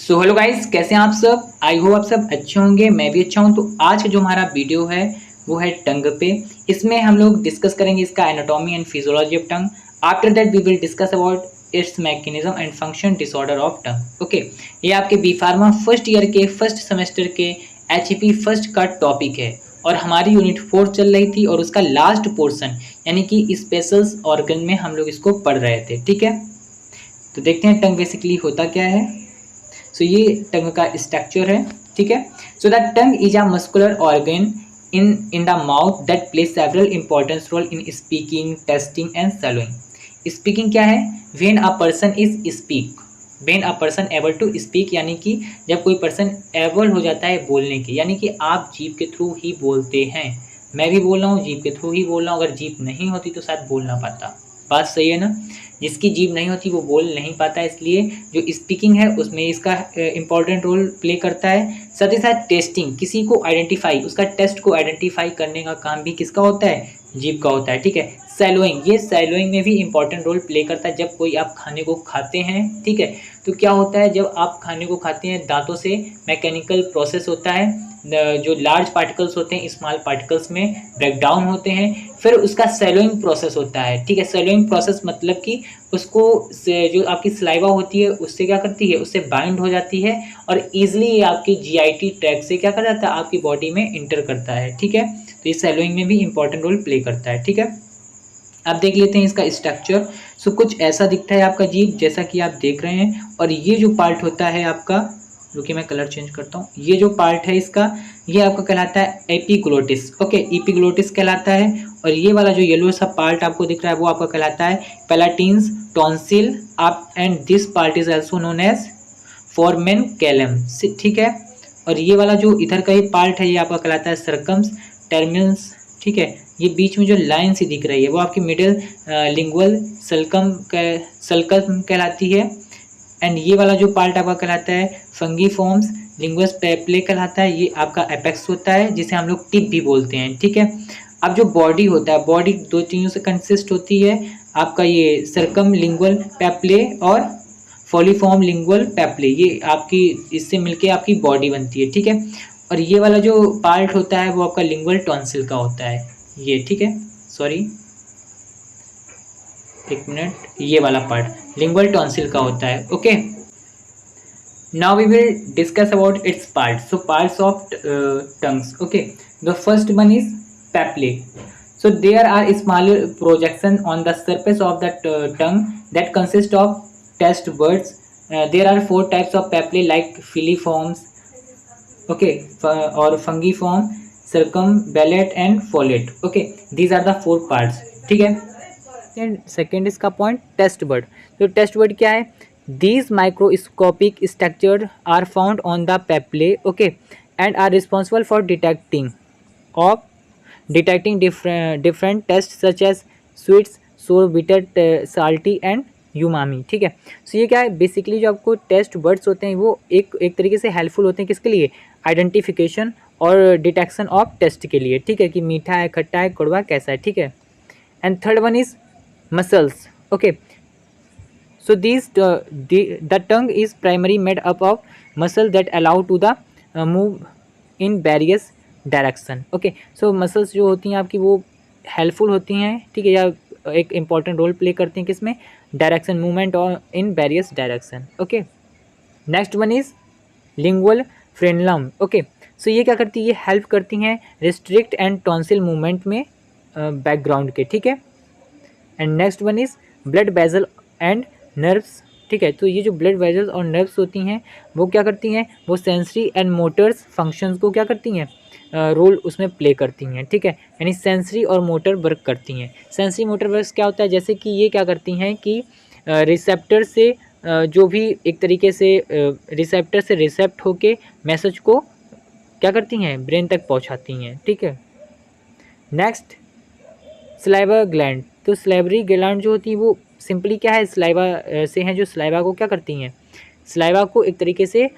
So hello guys, कैसे हैं आप सब। आई होप आप सब अच्छे होंगे, मैं भी अच्छा हूं। तो आज का जो हमारा वीडियो है वो है टंग पे। इसमें हम लोग डिस्कस करेंगे इसका anatomy and physiology of tongue. After that we will discuss about its mechanism and function disorder of tongue. Okay, ये आपके बी फार्मा फर्स्ट ईयर के फर्स्ट सेमेस्टर के एचईपी फर्स्ट का टॉपिक है और हमारी यूनिट 4 चल रही थी और उसका लास्ट पोर्शन यानी कि स्पेशल ऑर्गन में हम लोग इसको पढ़ रहे थे। ठीक है, तो देखते हैं टंग बेसिकली होता क्या है। सो ये टंग का स्ट्रक्चर है। ठीक है, so the tongue is a muscular organ in the mouth that play several important role in speaking, tasting and swallowing। Speaking क्या है? When a person is speak, when a person able to speak, यानी कि जब कोई person able हो जाता है बोलने की, यानी कि आप जीभ के थ्रू ही बोलते हैं। मैं भी बोल रहा हूँ, जीभ के थ्रू ही बोल रहा हूँ। अगर जीभ नहीं होती तो शायद बोल ना पाता। बात सही है ना? जिसकी जीभ नहीं होती वो बोल नहीं पाता, इसलिए जो स्पीकिंग है उसमें इसका इंपॉर्टेंट रोल प्ले करता है। साथ ही साथ टेस्टिंग, किसी को आइडेंटिफाई, उसका टेस्ट को आइडेंटिफाई करने का काम भी किसका होता है? जीभ का होता है। ठीक है, सैलोइंग, ये सैलोइंग में भी इंपॉर्टेंट रोल प्ले करता है। जब कोई आप खाने को खाते हैं, ठीक है, तो क्या होता है जब आप खाने को खाते हैं दांतों से मैकेनिकल प्रोसेस होता है, जो लार्ज पार्टिकल्स होते हैं स्मॉल पार्टिकल्स में ब्रेक डाउन होते हैं, फिर उसका सेलोइंग प्रोसेस होता है। ठीक है, सेलोइंग प्रोसेस मतलब कि उसको जो आपकी सलाइवा होती है उससे क्या करती है, उससे बाइंड हो जाती है और ईजिली आपकी जीआईटी ट्रैक से क्या कर जाता है, आपकी बॉडी में इंटर करता है। ठीक है, तो ये सेलोइंग में भी इंपॉर्टेंट रोल प्ले करता है। ठीक है, अब देख लेते हैं इसका स्ट्रक्चर। सो कुछ ऐसा दिखता है आपका जीभ, जैसा कि आप देख रहे हैं। और ये जो पार्ट होता है आपका, रुकिए मैं कलर चेंज करता हूँ, ये जो पार्ट है इसका, ये आपका कहलाता है एपिग्लोटिस। ओके, एपिग्लोटिस कहलाता है। और ये वाला जो येलो सा पार्ट आपको दिख रहा है वो आपका कहलाता है पैलाटिन्स टॉन्सिल आप, and this part is also known as foramen caecum. ठीक है, और ये वाला जो इधर का ये पार्ट है ये आपका कहलाता है सर्कम्स टर्मिनस। ठीक है, ये बीच में जो लाइन सी दिख रही है वो आपकी मिडिल लिंगुअल सल्कम कहलाती है। एंड ये वाला जो पार्ट आपका कहलाता है फंगी फॉर्म्स लिंगुअस पेप्ले कहलाता है। ये आपका एपेक्स होता है जिसे हम लोग टिप भी बोलते हैं। ठीक है, अब जो बॉडी होता है, बॉडी दो चीज़ों से कंसिस्ट होती है। आपका ये सर्कम लिंगुअल पेप्ले और फॉलीफॉर्म लिंगुअल पेप्ले, ये आपकी इससे मिलके आपकी बॉडी बनती है। ठीक है, और ये वाला जो पार्ट होता है वो आपका लिंगुअल टॉन्सिल का होता है ये। ठीक है, सॉरी एक मिनट, ये वाला पार्ट लिंगुअल टॉन्सिल का होता है। Okay, now we will discuss about its parts. So parts of tongues. Okay, the first one is papillae. So there are small projection on the surface of the tongue that consist of taste buds. There are 4 types of papillae like filiforms, okay, or fungiform, circumvallate and follate. Okay, these are the 4 parts. ठीक है, second इसका point taste bud. तो taste bud क्या है? These microscopic structure are found on the papillae, okay, and are responsible for detecting different taste such as sweets, sour, bitter, salty and umami. ठीक है, सो ये क्या है बेसिकली, जो आपको टेस्ट बर्ड्स होते हैं वो एक तरीके से हेल्पफुल होते हैं किसके लिए? आइडेंटिफिकेशन और डिटेक्शन ऑफ टेस्ट के लिए। ठीक है, कि मीठा है, खट्टा है, कड़वा कैसा है। ठीक है, and third one is muscles. Okay, so the tongue is primarily made up of muscle that allow to the move in various direction. Okay, so muscles जो होती हैं आपकी वो हेल्पफुल होती हैं। ठीक है, या एक इम्पॉर्टेंट रोल प्ले करती हैं किसमें? डायरेक्शन मूवमेंट और in various direction. Okay, next one is lingual frenulum. Okay, so ये क्या करती है? ये हेल्प करती हैं रिस्ट्रिक्ट एंड टॉन्सिल मूवमेंट में बैकग्राउंड के। ठीक है, and next one is blood vessel and nerves. ठीक है, तो ये जो ब्लड वेजल्स और नर्व्स होती हैं वो क्या करती हैं? वो सेंसरी एंड मोटर्स फंक्शंस को क्या करती हैं? रोल उसमें प्ले करती हैं। ठीक है, यानी सेंसरी और मोटर वर्क करती हैं। सेंसरी मोटर वर्क क्या होता है? जैसे कि ये क्या करती हैं कि रिसेप्टर से जो भी एक तरीके से रिसेप्टर से रिसेप्ट होके मैसेज को क्या करती हैं? ब्रेन तक पहुंचाती हैं। ठीक है, नेक्स्ट सलाइवा ग्लैंड। तो सलाइवरी ग्लैंड जो होती है वो सिंपली क्या है? सलाइवा से हैं, जो सलाइवा को क्या करती हैं? सलाइवा को एक तरीके से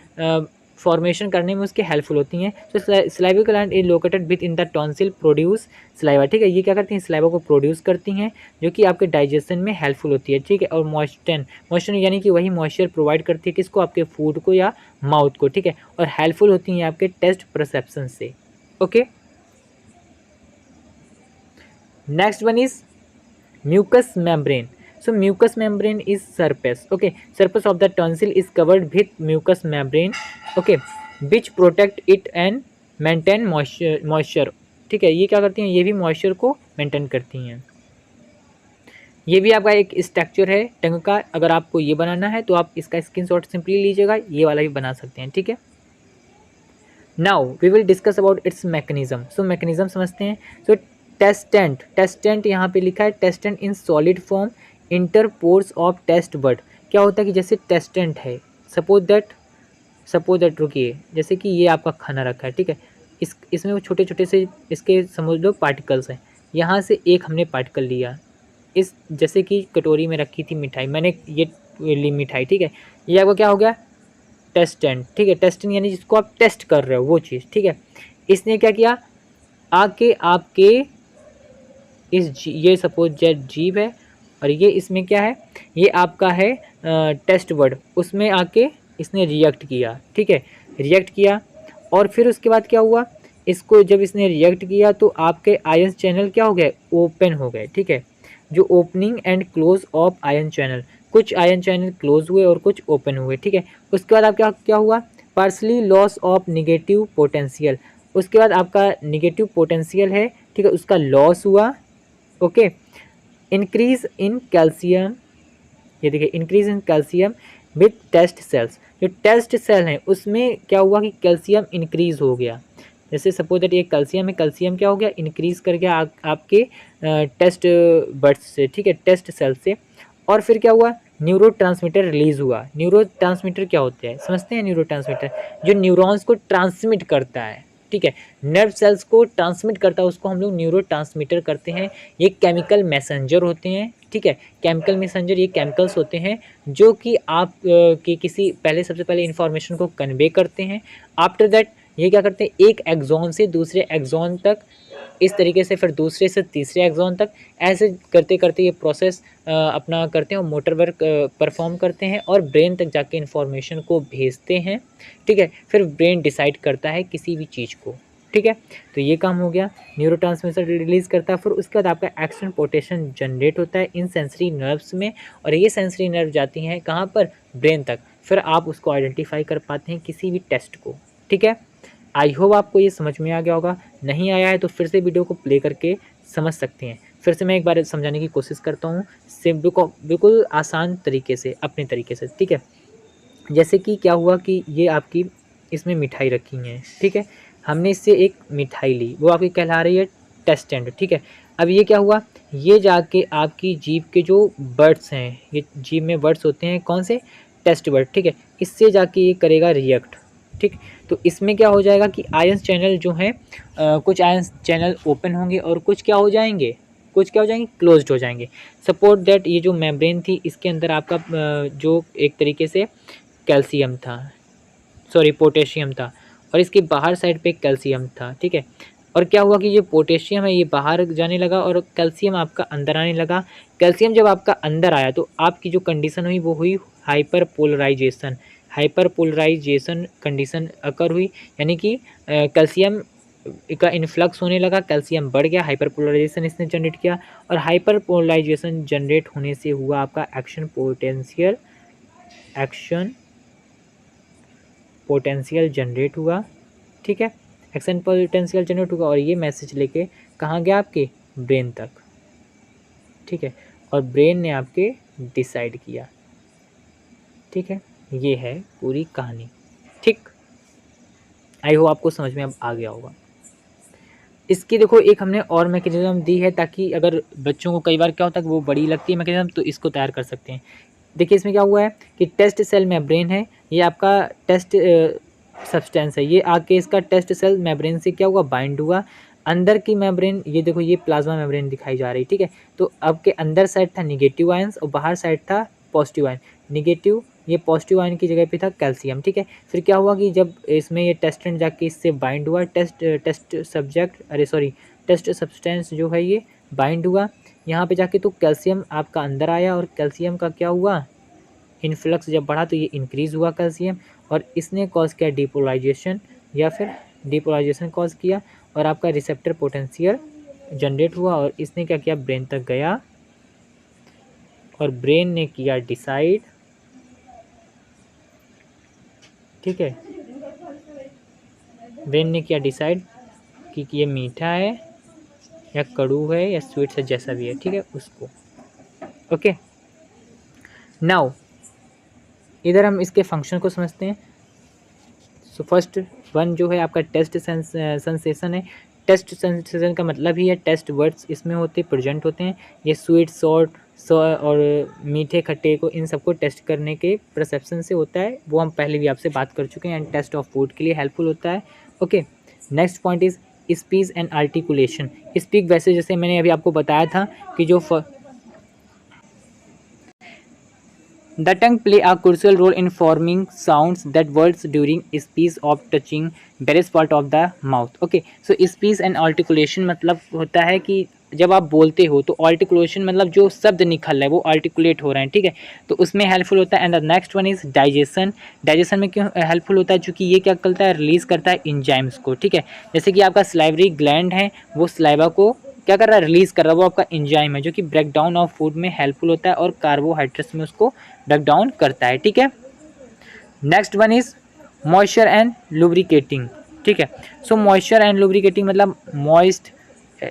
फॉर्मेशन करने में उसके हेल्पफुल होती हैं। तो saliva gland is located with in the tonsil produce saliva, ठीक है। ये क्या करती हैं, सलाइवा को प्रोड्यूस करती हैं, जो कि आपके डाइजेशन में हेल्पफुल होती है, ठीक है। और मॉइस्चर यानी कि वही मॉइस्चर प्रोवाइड करती है किसको, आपके फूड को या माउथ को, ठीक है। और हेल्पफुल होती हैं आपके टेस्ट परसेप्शन से। Okay, next one is mucous membrane. So mucous membrane is surface, okay, surface of the tonsil is covered with mucous membrane, okay, which protect it and maintain moisture, ठीक है। ये क्या करती हैं, ये भी मॉइस्चर को मेंटेन करती हैं। ये भी आपका एक स्ट्रक्चर है टंग का। अगर आपको ये बनाना है तो आप इसका स्क्रीनशॉट सिंपली लीजिएगा, ये वाला भी बना सकते हैं, ठीक है। Now we will discuss about its mechanism. So mechanism समझते हैं। सो टेस्टेंट यहाँ पे लिखा है, tastant in solid form enter pores of taste bud. क्या होता है कि जैसे टेस्टेंट है, सपोज दैट रुकिए, जैसे कि ये आपका खाना रखा है, ठीक है। इसमें वो छोटे छोटे से इसके समझ लो पार्टिकल्स हैं। यहाँ से एक हमने पार्टिकल लिया, इस जैसे कि कटोरी में रखी थी मिठाई, मैंने ये ली मिठाई, ठीक है। ये आपका क्या हो गया, टेस्टेंट, ठीक है। टेस्टेंट यानी जिसको आप टेस्ट कर रहे हो वो चीज़, ठीक है। इसने क्या किया, आके आपके ये सपोज जेट जीभ है, और ये इसमें क्या है, ये आपका है टेस्ट वर्ड, उसमें आके इसने रिएक्ट किया, ठीक है। रिएक्ट किया और फिर उसके बाद क्या हुआ, इसको जब इसने रिएक्ट किया तो आपके आयन चैनल क्या हो गए, ओपन हो गए, ठीक है। जो opening and close of ion channel, कुछ आयन चैनल क्लोज हुए और कुछ ओपन हुए, ठीक है। उसके बाद आप क्या हुआ, partially loss of negative potential, उसके बाद आपका निगेटिव पोटेंशियल है, ठीक है, उसका लॉस हुआ, ओके। इंक्रीज इन कैल्शियम, ये देखिए increase in calcium with test cells, जो टेस्ट सेल हैं उसमें क्या हुआ कि कैल्शियम इंक्रीज हो गया। जैसे सपोज दैट ये कैल्शियम है, कैल्शियम क्या हो गया, इंक्रीज कर गया आपके टेस्ट बर्ड्स से, ठीक है, टेस्ट सेल से। और फिर क्या हुआ, न्यूरोट्रांसमीटर रिलीज हुआ। न्यूरोट्रांसमीटर क्या होते हैं, समझते हैं। न्यूरोट्रांसमीटर जो न्यूरॉन्स को ट्रांसमिट करता है, ठीक है, नर्व सेल्स को ट्रांसमिट करता है, उसको हम लोग न्यूरोट्रांसमीटर करते हैं। ये केमिकल मैसेंजर होते हैं, ठीक है। केमिकल मैसेंजर ये केमिकल्स होते हैं जो कि आप की किसी सबसे पहले इन्फॉर्मेशन को कन्वे करते हैं। आफ्टर दैट ये क्या करते हैं, एक एक्सॉन से दूसरे एक्सॉन तक, इस तरीके से फिर दूसरे से तीसरे एक्सॉन तक, ऐसे करते करते ये प्रोसेस अपना करते हैं और मोटर वर्क परफॉर्म करते हैं और ब्रेन तक जाके इन्फॉर्मेशन को भेजते हैं, ठीक है। फिर ब्रेन डिसाइड करता है किसी भी चीज़ को, ठीक है। तो ये काम हो गया, न्यूरोट्रांसमीटर रिलीज़ करता है। फिर उसके बाद आपका एक्शन पोटेंशियल जनरेट होता है इन सेंसरी नर्व्स में, और ये सेंसरी नर्व जाती हैं कहाँ पर, ब्रेन तक। फिर आप उसको आइडेंटिफाई कर पाते हैं किसी भी टेस्ट को, ठीक है। आई होप आपको ये समझ में आ गया होगा। नहीं आया है तो फिर से वीडियो को प्ले करके समझ सकते हैं। फिर से मैं एक बार समझाने की कोशिश करता हूँ, बिल्कुल आसान तरीके से, अपने तरीके से, ठीक है। जैसे कि क्या हुआ कि ये आपकी इसमें मिठाई रखी है, ठीक है। हमने इससे एक मिठाई ली, वो आपकी कहला रही है टेस्टेंट, ठीक है। अब ये क्या हुआ, ये जाके आपकी जीभ के जो बर्ड्स हैं, ये जीभ में बर्ड्स होते हैं, कौन से, टेस्ट बर्ड, ठीक है। इससे जाके ये करेगा रिएक्ट, ठीक। तो इसमें क्या हो जाएगा कि आयन चैनल जो हैं, कुछ आयन चैनल ओपन होंगे और कुछ क्या हो जाएंगे, क्लोज्ड हो जाएंगे। सपोर्ट दैट ये जो मेम्ब्रेन थी, इसके अंदर आपका जो एक तरीके से कैल्शियम था, सॉरी पोटेशियम था, और इसके बाहर साइड पे कैल्शियम था, ठीक है। और क्या हुआ कि जो पोटेशियम है ये बाहर जाने लगा और कैल्शियम आपका अंदर आने लगा। कैल्शियम जब आपका अंदर आया तो आपकी जो कंडीशन हुई वो हुई हाइपर पोलराइजेशन कंडीशन अकर हुई, यानी कि कैल्शियम का इन्फ्लक्स होने लगा, कैल्शियम बढ़ गया, हाइपर पोलराइजेशन इसने जनरेट किया, और हाइपर पोलराइजेशन जनरेट होने से हुआ आपका एक्शन पोटेंशियल जनरेट हुआ, ठीक है। एक्शन पोटेंशियल जनरेट होगा और ये मैसेज लेके कहाँ गया, आपके ब्रेन तक, ठीक है। और ब्रेन ने आपके डिसाइड किया, ठीक है। ये है पूरी कहानी, ठीक। आई होप आपको समझ में अब आ गया होगा। इसकी देखो एक हमने और मैकेनिज्म दी है, ताकि अगर बच्चों को कई बार क्या होता है कि वो बड़ी लगती है मैकेनिज्म, तो इसको तैयार कर सकते हैं। देखिए इसमें क्या हुआ है कि टेस्ट सेल मेम्ब्रेन है, ये आपका टेस्ट सब्सटेंस है, ये आके इसका टेस्ट सेल मेम्ब्रेन से क्या हुआ, बाइंड हुआ। अंदर की मेम्ब्रेन, ये देखो ये प्लाज्मा मेम्ब्रेन दिखाई जा रही, ठीक है। तो आपके अंदर साइड था निगेटिव आयंस और बाहर साइड था पॉजिटिव आयन। निगेटिव ये पॉजिटिव आयन की जगह पे था कैल्शियम, ठीक है। फिर क्या हुआ कि जब इसमें ये टेस्टेंट जाके इससे बाइंड हुआ, टेस्ट सब्सटेंस जो है ये बाइंड हुआ यहाँ पे जाके, तो कैल्शियम आपका अंदर आया और कैल्शियम का क्या हुआ, इन्फ्लक्स जब बढ़ा तो ये इंक्रीज़ हुआ कैल्शियम, और इसने कॉज किया डिपोलाइजेशन, या फिर डिपोलाइजेशन कॉज किया, और आपका रिसेप्टर पोटेंशियल जनरेट हुआ, और इसने क्या किया, ब्रेन तक गया, और ब्रेन ने किया डिसाइड, ठीक है, ब्रेन ने किया डिसाइड कि ये मीठा है या कड़ू है या स्वीट है, जैसा भी है, ठीक है, उसको। ओके, नाउ इधर हम इसके फंक्शन को समझते हैं। सो फर्स्ट वन जो है आपका टेस्ट सेंसेशन है। टेस्ट सेंसेशन का मतलब ही है टेस्ट वर्ड्स इसमें होते प्रेजेंट होते हैं। ये स्वीट, सॉल्ट और मीठे खट्टे को, इन सबको टेस्ट करने के परसेप्शन से होता है, वो हम पहले भी आपसे बात कर चुके हैं, एंड टेस्ट ऑफ फूड के लिए हेल्पफुल होता है। Okay, next point is speech and articulation. Speak वैसे जैसे मैंने अभी आपको बताया था कि जो The tongue play a crucial role in forming sounds that words during speech of touching various part of the mouth. Okay, so speech and articulation मतलब होता है कि जब आप बोलते हो तो आर्टिकुलेशन मतलब जो शब्द निकल रहा है वो आर्टिकुलेट हो रहे हैं, ठीक है, तो उसमें हेल्पफुल होता है। And the next one is digestion. Digestion में क्यों हेल्पफुल होता है, क्योंकि ये क्या करता है, रिलीज करता है इंजाइम्स को, ठीक है। जैसे कि आपका सलाइवरी ग्लैंड है, वो सलाइवा को क्या कर रहा है, रिलीज कर रहा है, वो आपका इंजाइम है जो कि ब्रेक डाउन ऑफ फूड में हेल्पफुल होता है और कार्बोहाइड्रेट्स में उसको ब्रेक डाउन करता है, ठीक है। Next one is moisture and lubricating, ठीक है। सो मॉइस्चर एंड लुब्रिकेटिंग मतलब moist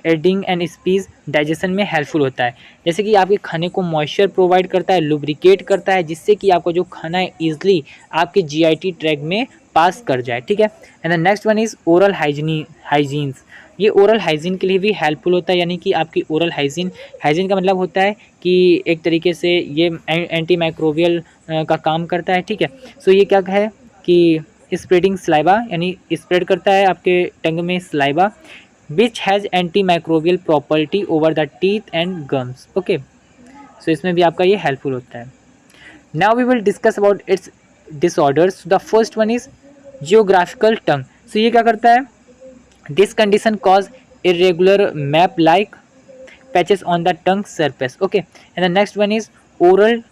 adding and speech digestion में हेल्पफुल होता है। जैसे कि आपके खाने को मॉइस्चर प्रोवाइड करता है, लुब्रिकेट करता है, जिससे कि आपका जो खाना है ईजिली आपके जीआईटी ट्रैक में पास कर जाए, ठीक है। And the next one is oral hygienes. ये ओरल हाइजीन के लिए भी हेल्पफुल होता है, यानी कि आपकी ओरल हाइजीन, हाइजीन का मतलब होता है कि एक तरीके से ये एंटी माइक्रोबियल का काम करता है, ठीक है। सो ये क्या है कि स्प्रेडिंग स्लाइवा, यानी स्प्रेड करता है आपके टंग में saliva, which has anti microbial property over the teeth and gums. Okay, so इसमें भी आपका ये हेल्पफुल होता है। Now we will discuss about its disorders. The first one is geographical tongue. So ये क्या करता है, this condition cause irregular map like patches on the tongue surface. Okay, and the next one is oral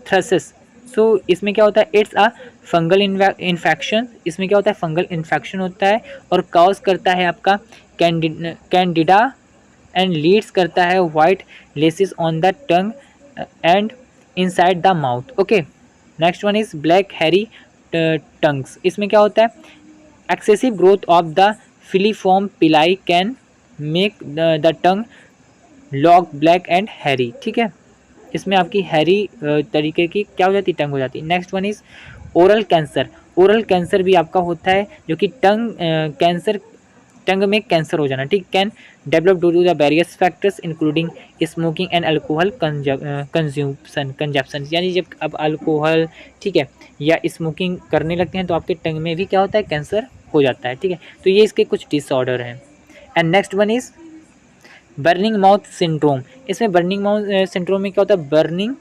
thrushes. So इसमें क्या होता है, it's a fungal infection. इसमें क्या होता है, फंगल इन्फेक्शन होता है और कॉज करता है आपका कैंडिडा एंड लीड्स करता है white lesions on the tongue and inside the mouth. Okay, next one is black hairy tongues. इसमें क्या होता है, excessive growth of the filiform papillae can make the tongue look black and hairy, ठीक है। इसमें आपकी हैरी तरीके की क्या हो जाती है, टंग हो जाती है। Next one is oral cancer. Oral cancer भी आपका होता है जो कि कैंसर, टंग में कैंसर हो जाना, ठीक, can develop due to the various factors including smoking and alcohol consumption. यानी जब अब अल्कोहल, ठीक है, या स्मोकिंग करने लगते हैं तो आपके टंग में भी क्या होता है, कैंसर हो जाता है, ठीक है। तो ये इसके कुछ डिसऑर्डर हैं। And next one is burning mouth syndrome. इसमें बर्निंग माउथ सिंड्रोम में क्या होता है, बर्निंग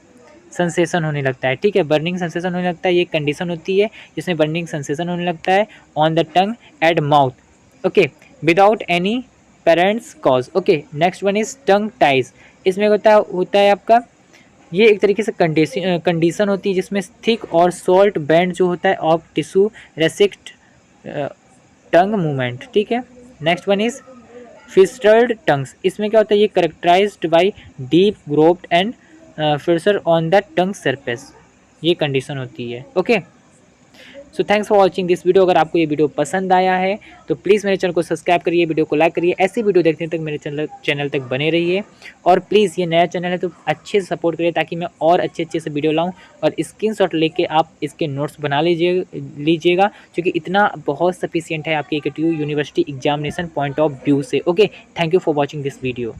सेंसेशन होने लगता है, ठीक है, बर्निंग सेंसेशन होने लगता है। ये कंडीशन होती है जिसमें बर्निंग सेंसेशन होने लगता है on the tongue at mouth, okay, without any parents cause. Okay, next one is tongue ties. इसमें होता है आपका, ये एक तरीके से कंडीशन होती है जिसमें थिक और सॉल्ट बैंड जो होता है of tissue restrict tongue movement, ठीक है। Next one is fissured tongues. इसमें क्या होता है, ये characterized by deep grooves and fissure on the tongue surface, ये कंडीशन होती है। Okay, so thanks for watching this video. अगर आपको ये वीडियो पसंद आया है तो प्लीज़ मेरे चैनल को सब्सक्राइब करिए, वीडियो को लाइक करिए, ऐसी वीडियो देखने तक मेरे चैनल तक बने रहिए। और प्लीज़ ये नया चैनल है तो अच्छे से सपोर्ट करिए ताकि मैं और अच्छे से वीडियो लाऊं, और स्क्रीनशॉट लेके आप इसके नोट्स बना लीजिएगा क्योंकि इतना बहुत सफिशियंट है आपके university examination point of view से। Okay, thank you for watching this video.